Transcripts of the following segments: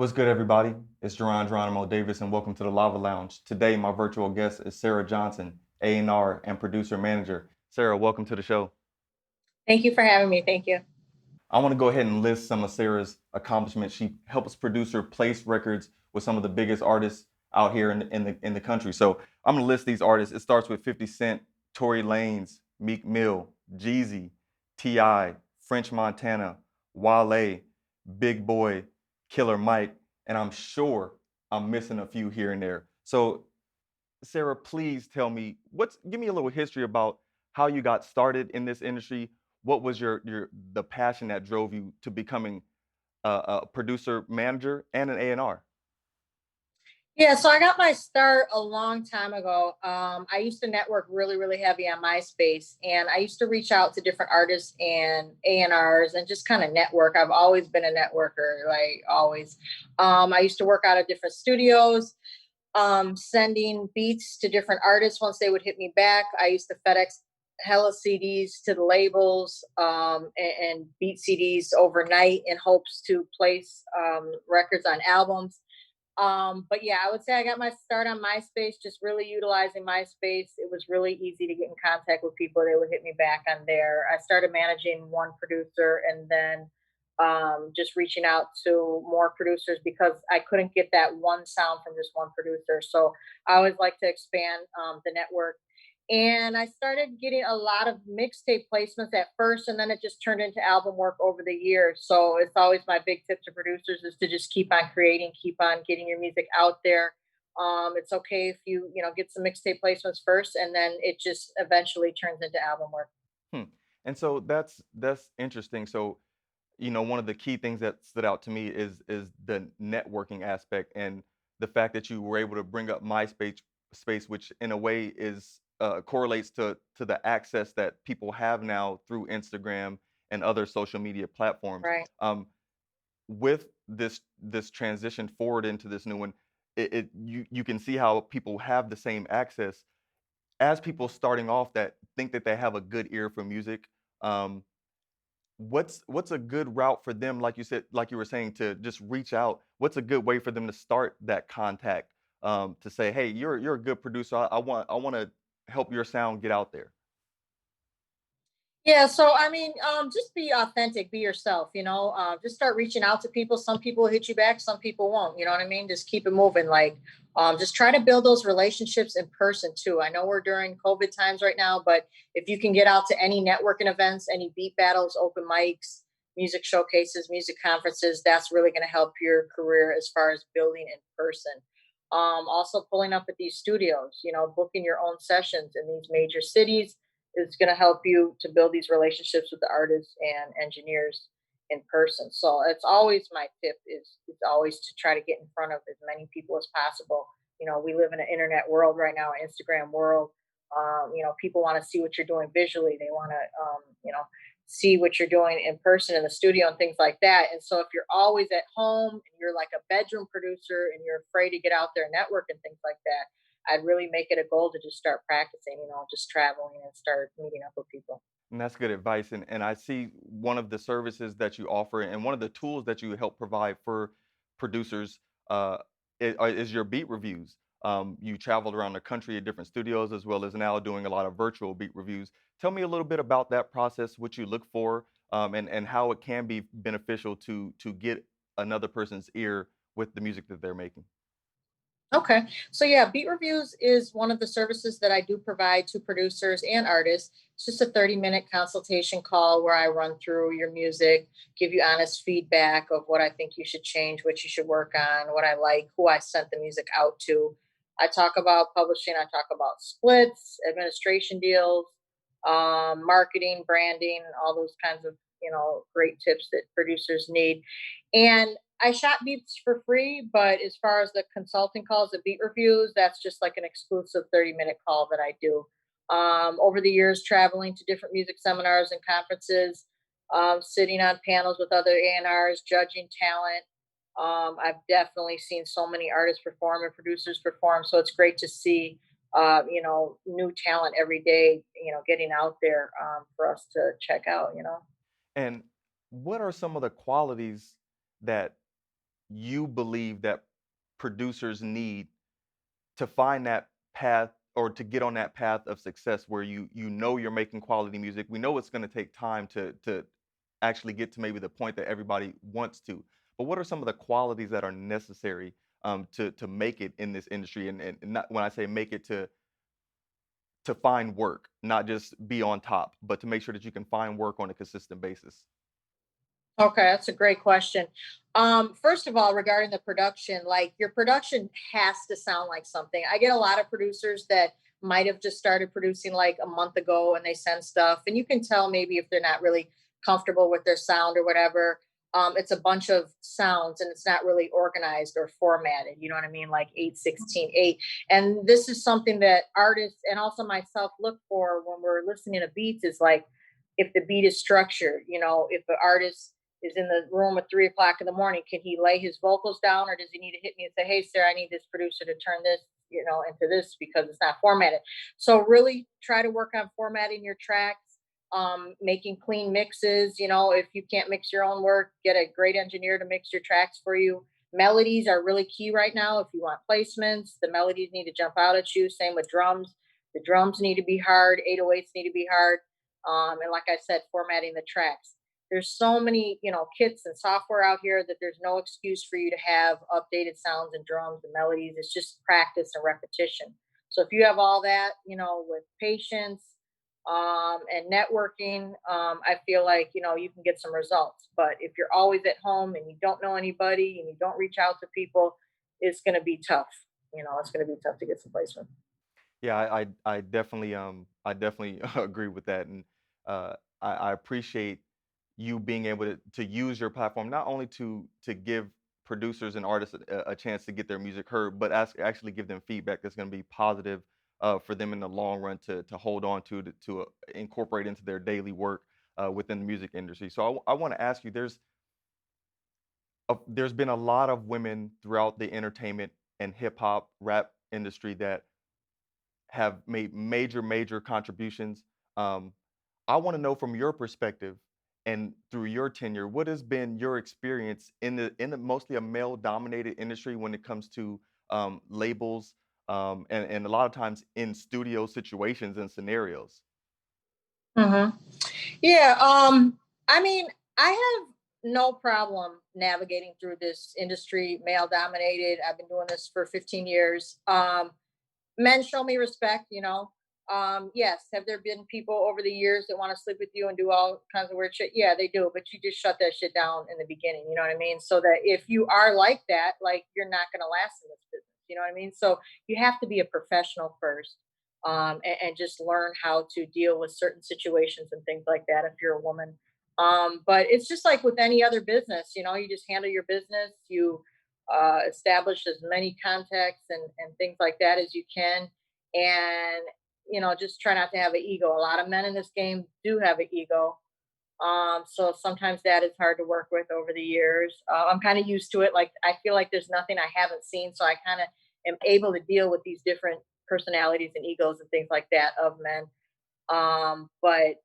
What's good, everybody? It's Jeronimo Davis, and welcome to the Lava Lounge. Today, my virtual guest is Sarah Johnson, A&R and producer manager. Sarah, welcome to the show. Thank you for having me. Thank you. I want to go ahead and list some of Sarah's accomplishments. She helps producer place records with some of the biggest artists out here in the country. So I'm gonna list these artists. It starts with 50 Cent, Tory Lanez, Meek Mill, Jeezy, T.I., French Montana, Wale, Big Boy, Killer Mike, and I'm sure I'm missing a few here and there. So Sarah, please tell me give me a little history about how you got started in this industry. What was your the passion that drove you to becoming a producer, manager, and an A&R? Yeah, so I got my start a long time ago. I used to network really, really heavy on MySpace, and I used to reach out to different artists and A&Rs and just kind of network. I've always been a networker, like always. I used to work out of different studios, sending beats to different artists once they would hit me back. I used to FedEx hella CDs to the labels and beat CDs overnight in hopes to place records on albums. But yeah, I would say I got my start on MySpace, just really utilizing MySpace. It was really easy to get in contact with people. They would hit me back on there. I started managing one producer and then just reaching out to more producers because I couldn't get that one sound from just one producer. So I always like to expand the network. And I started getting a lot of mixtape placements at first, and then it just turned into album work over the years. So it's always my big tip to producers is to just keep on creating, keep on getting your music out there. It's okay if you get some mixtape placements first, and then it just eventually turns into album work. Hmm. And so that's interesting. So one of the key things that stood out to me is the networking aspect and the fact that you were able to bring up MySpace, which in a way is correlates to the access that people have now through Instagram and other social media platforms. Right. With this transition forward into this new one, you can see how people have the same access as people starting off that think that they have a good ear for music. Um, what's a good route for them, like you said, like you were saying, to just reach out? What's a good way for them to start that contact, to say, hey, you're a good producer. I want to help your sound get out there. Yeah, so I mean, just be authentic, be yourself, just start reaching out to people. Some people will hit you back, some people won't, you know what I mean? Just keep it moving. Like, just try to build those relationships in person too. I know we're during COVID times right now, but if you can get out to any networking events, any beat battles, open mics, music showcases, music conferences, that's really going to help your career as far as building in person. Also pulling up at these studios, booking your own sessions in these major cities is going to help you to build these relationships with the artists and engineers in person. So it's always my tip is always to try to get in front of as many people as possible. We live in an internet world right now, an Instagram world. People want to see what you're doing visually. They want to, see what you're doing in person in the studio and things like that. And so if you're always at home and you're like a bedroom producer and you're afraid to get out there and network and things like that, I'd really make it a goal to just start practicing, just traveling and start meeting up with people. And that's good advice. And I see one of the services that you offer and one of the tools that you help provide for producers is your beat reviews. You traveled around the country at different studios as well as now doing a lot of virtual beat reviews. Tell me a little bit about that process, what you look for, and how it can be beneficial to get another person's ear with the music that they're making. Okay. So yeah, beat reviews is one of the services that I do provide to producers and artists. It's just a 30-minute consultation call where I run through your music, give you honest feedback of what I think you should change, what you should work on, what I like, who I sent the music out to. I talk about publishing, I talk about splits, administration deals, marketing, branding, all those kinds of, great tips that producers need. And I shot beats for free, but as far as the consulting calls, the beat reviews, that's just like an exclusive 30-minute call that I do. Over the years, traveling to different music seminars and conferences, sitting on panels with other A&Rs, judging talent. I've definitely seen so many artists perform and producers perform. So it's great to see, new talent every day, getting out there for us to check out. And what are some of the qualities that you believe that producers need to find that path or to get on that path of success where you know you're making quality music. We know it's going to take time to actually get to maybe the point that everybody wants to. But what are some of the qualities that are necessary to make it in this industry? And not, when I say make it, to find work, not just be on top, but to make sure that you can find work on a consistent basis. Okay, that's a great question. First of all, regarding the production, like your production has to sound like something. I get a lot of producers that might have just started producing like a month ago and they send stuff, and you can tell maybe if they're not really comfortable with their sound or whatever. It's a bunch of sounds and it's not really organized or formatted. You know what I mean? Like 8, 16, 8. And this is something that artists and also myself look for when we're listening to beats is like if the beat is structured, if the artist is in the room at 3 o'clock in the morning, can he lay his vocals down or does he need to hit me and say, hey, sir, I need this producer to turn this, into this because it's not formatted. So really try to work on formatting your tracks, making clean mixes. If you can't mix your own work, get a great engineer to mix your tracks for you. Melodies are really key right now. If you want placements, the melodies need to jump out at you. Same with drums. The drums need to be hard. 808s need to be hard. And like I said, formatting the tracks. There's so many, kits and software out here that there's no excuse for you to have updated sounds and drums and melodies. It's just practice and repetition. So if you have all that, with patience, and networking, I feel like, you can get some results. But if you're always at home and you don't know anybody and you don't reach out to people, it's going to be tough. It's going to be tough to get some placement. Yeah, I definitely agree with that, and I appreciate you being able to use your platform not only to give producers and artists a chance to get their music heard, but actually give them feedback that's going to be positive for them in the long run to hold on to incorporate into their daily work within the music industry. So I want to ask you, there's been a lot of women throughout the entertainment and hip hop rap industry that have made major contributions. Um, I want to know from your perspective and through your tenure, what has been your experience in the mostly a male dominated industry when it comes to labels and a lot of times in studio situations and scenarios. Hmm. Yeah. I mean, I have no problem navigating through this industry, male dominated. I've been doing this for 15 years. Men show me respect, yes, have there been people over the years that want to sleep with you and do all kinds of weird shit? Yeah, they do, but you just shut that shit down in the beginning. You know what I mean? So that if you are like that, like you're not going to last in this business. You know what I mean? So you have to be a professional first, and just learn how to deal with certain situations and things like that if you're a woman. But it's just like with any other business, you just handle your business. You establish as many contacts and things like that as you can. And, just try not to have an ego. A lot of men in this game do have an ego. So sometimes that is hard to work with over the years. I'm kind of used to it. Like, I feel like there's nothing I haven't seen. So I kind of am able to deal with these different personalities and egos and things like that of men. But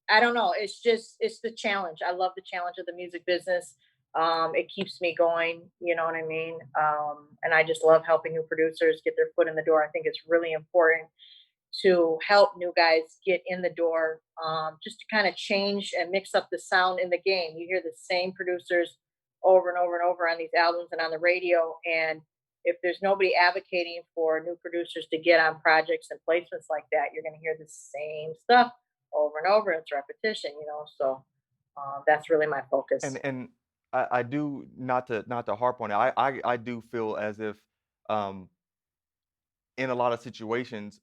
I don't know. It's the challenge. I love the challenge of the music business. It keeps me going. You know what I mean? And I just love helping new producers get their foot in the door. I think it's really important to help new guys get in the door, just to kind of change and mix up the sound in the game. You hear the same producers over and over and over on these albums and on the radio, and if there's nobody advocating for new producers to get on projects and placements like that, you're going to hear the same stuff over and over. It's repetition, So that's really my focus. And I do not to harp on it. I do feel as if um, in a lot of situations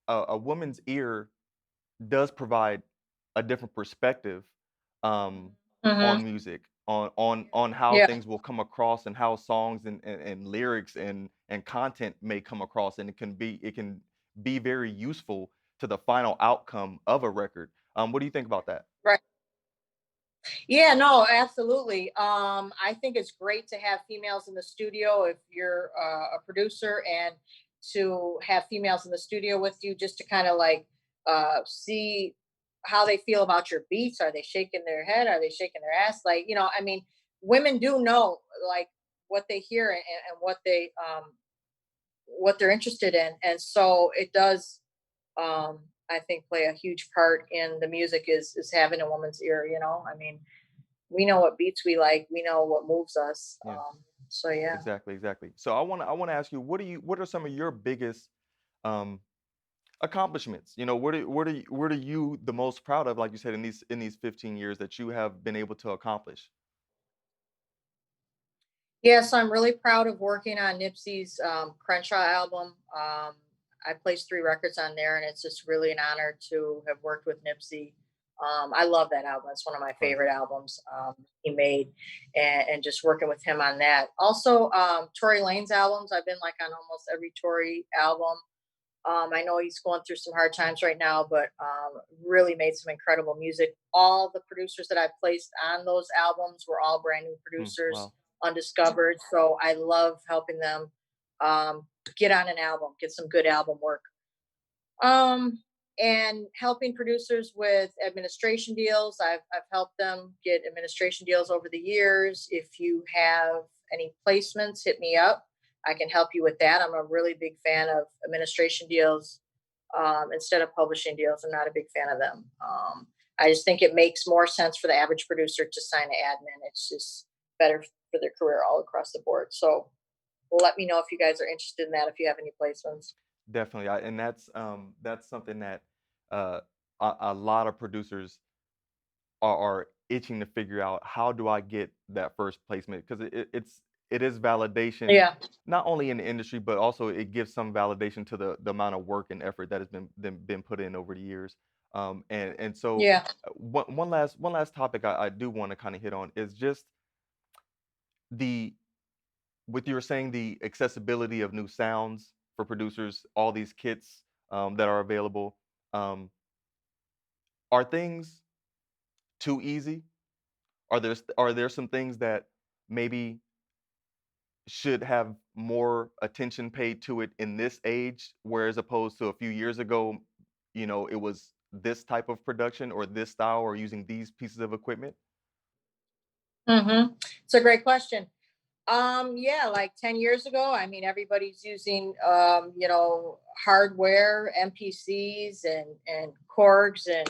a woman's ear does provide a different perspective um, Hmm. on music, on how Yeah. things will come across and how songs and lyrics and content may come across, and it can be very useful to the final outcome of a record. What do you think about that? Right. Yeah, no, absolutely. I think it's great to have females in the studio if you're a producer, and to have females in the studio with you just to kind of like see how they feel about your beats. Are they shaking their head? Are they shaking their ass? Like, I mean, women do know, like, what they hear, and what they're interested in. And so it does, I think, play a huge part in the music is having a woman's ear. I mean, we know what beats we like, we know what moves us. Yeah. So yeah. Exactly. So I want to ask you, what are some of your biggest um, accomplishments? What are you the most proud of, like you said, in these 15 years that you have been able to accomplish? Yes, I'm really proud of working on Nipsey's Crenshaw album. I placed 3 records on there, and it's just really an honor to have worked with Nipsey. I love that album. It's one of my Right. favorite albums he made, and just working with him on that. Also, Tory Lane's albums. I've been like on almost every Tory album. I know he's going through some hard times right now, but really made some incredible music. All the producers that I placed on those albums were all brand new producers, Wow. undiscovered. So I love helping them get on an album, get some good album work. Um, and helping producers with administration deals. I've helped them get administration deals over the years. If you have any placements, hit me up. I can help you with that. I'm a really big fan of administration deals instead of publishing deals. I'm not a big fan of them. I just think it makes more sense for the average producer to sign an admin. It's just better for their career all across the board. So let me know if you guys are interested in that, if you have any placements. Definitely. And that's something that uh, a lot of producers are itching to figure out. How do I get that first placement? Because it is validation, Yeah. not only in the industry, but also it gives some validation to the amount of work and effort that has been put in over the years. And so Yeah. one last topic I do want to kind of hit on is just the with you were saying the accessibility of new sounds for producers, all these kits that are available. Um, are things too easy? Are there some things that maybe should have more attention paid to it in this age, whereas opposed to a few years ago, it was this type of production or this style or using these pieces of equipment? It's a great question. Yeah, like 10 years ago, I mean, everybody's using, hardware, MPCs and Korgs and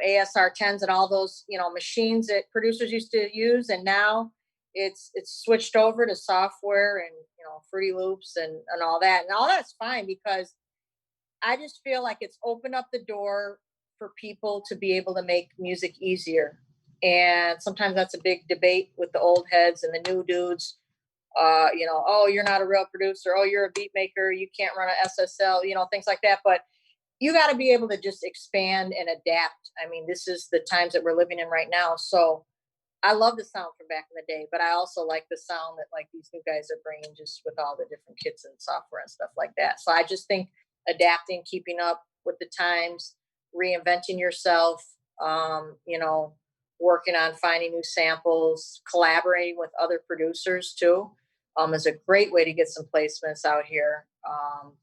ASR 10s and all those, machines that producers used to use. And now it's switched over to software and, Fruity Loops and all that. And all that's fine because I just feel like it's opened up the door for people to be able to make music easier. And sometimes that's a big debate with the old heads and the new dudes. Oh, you're not a real producer. Oh, you're a beat maker. You can't run an SSL, things like that. But you got to be able to just expand and adapt. I mean, this is the times that we're living in right now. So I love the sound from back in the day, but I also like the sound that like these new guys are bringing just with all the different kits and software and stuff like that. So I just think adapting, keeping up with the times, reinventing yourself, working on finding new samples, collaborating with other producers too, is a great way to get some placements out here.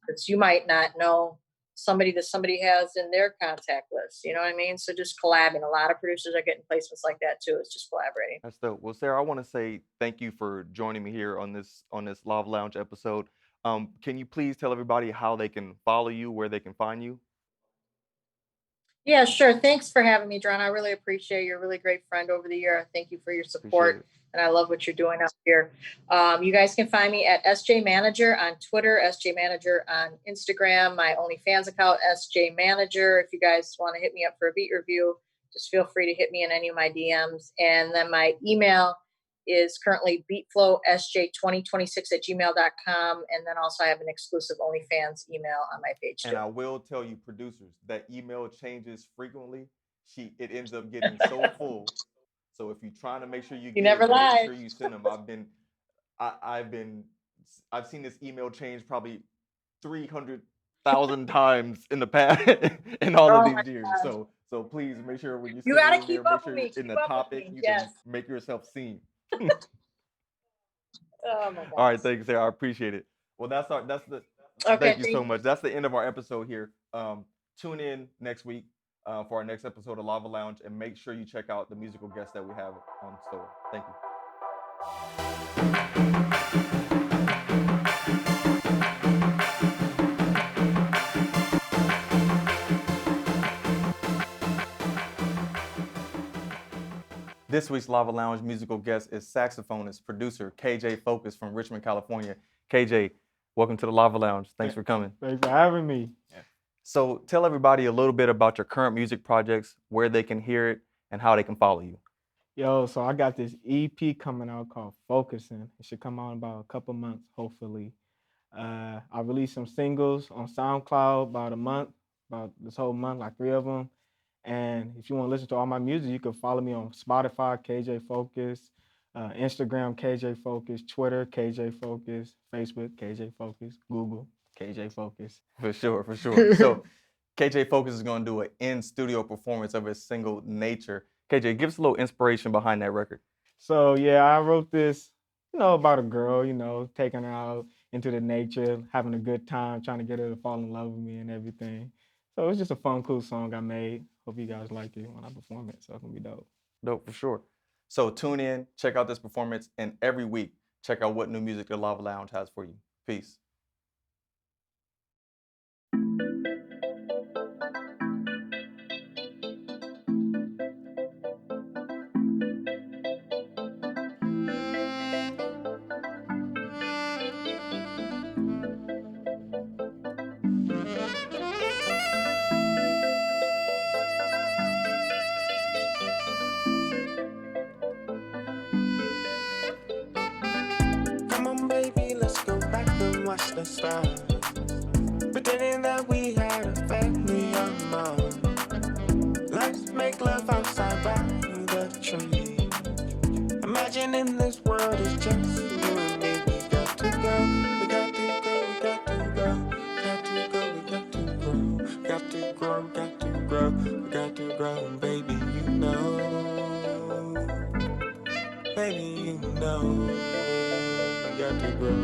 Because you might not know somebody that somebody has in their contact list. You know what I mean? So just collabing. A lot of producers are getting placements like that too. It's just collaborating. That's dope. Well, Sarah, I want to say thank you for joining me here on this Love Lounge episode. Can you please tell everybody how they can follow you, where they can find you? Yeah, sure. Thanks for having me, Jeron. I really appreciate it. You're a really great friend over the year. Thank you for your Appreciate support. it. And I love what you're doing out here. You guys can find me at SJ Manager on Twitter, SJ Manager on Instagram, my OnlyFans account, SJ Manager. If you guys want to hit me up for a beat review, just feel free to hit me in any of my DMs. And then my email is currently beatflowsj2026@gmail.com. And then also I have an exclusive OnlyFans email on my page And too. I will tell you, producers, that email changes frequently. It ends up getting so full. So if you're trying to make sure you You get never it, make lie. sure you send them. I've seen this email change probably 300,000 times in the past in all of Oh my these years. God. So please make sure when you You send got it to in there, keep make up with sure me. in Keep the up with topic me. you Yes. can make yourself seen. Oh my All right, gosh. thanks, Sarah. I appreciate it. Well, that's the Okay. thank you so Thank you. much. That's the end of our episode here. Tune in next week for our next episode of Lava Lounge, and make sure you check out the musical guests that we have on store. Thank you. This week's Lava Lounge musical guest is saxophonist, producer KJ Focus from Richmond, California. KJ, welcome to the Lava Lounge. Thanks for coming. Thanks for having me. So tell everybody a little bit about your current music projects, where they can hear it, and how they can follow you. Yo, so I got this EP coming out called Focusing. It should come out in about a couple months, hopefully. I released some singles on SoundCloud about this whole month, like 3 of them. And if you want to listen to all my music, you can follow me on Spotify, KJ Focus, Instagram, KJ Focus, Twitter, KJ Focus, Facebook, KJ Focus, Google, KJ Focus. For sure, for sure. So KJ Focus is going to do an in-studio performance of his single Nature. KJ, give us a little inspiration behind that record. So yeah, I wrote this, about a girl, taking her out into the nature, having a good time, trying to get her to fall in love with me and everything. So it's just a fun, cool song I made. Hope you guys like it when I perform it. So it's gonna be dope. Dope, for sure. So tune in, check out this performance, and every week, check out what new music the Lava Lounge has for you. Peace. Come on, baby, let's go back and watch the stars. Pretending that we had a family of our own. Let's make love outside by the tree. Imagining this world is just you and me. We got to go, we got to go, we got to go. Got to go, we got to grow. Got to grow, got to grow, we got to grow. Baby, you know. Baby, you know. We got to grow.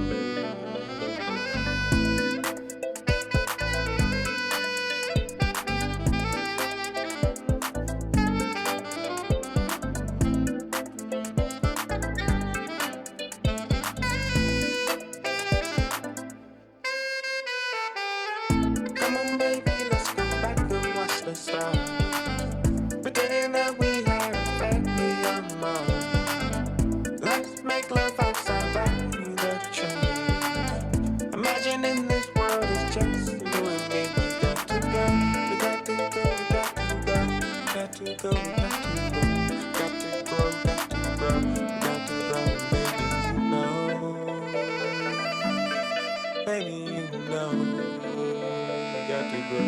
Come on, baby, let's go back and watch the stars. Pretending that we had a family of our own. Let's make love outside by the tree. Imagining this world is just you and me. We got to go, we got to go, we got to go. Got to go, we got to go. Got to grow, got to grow, we got to grow. Baby, you know. We got to grow.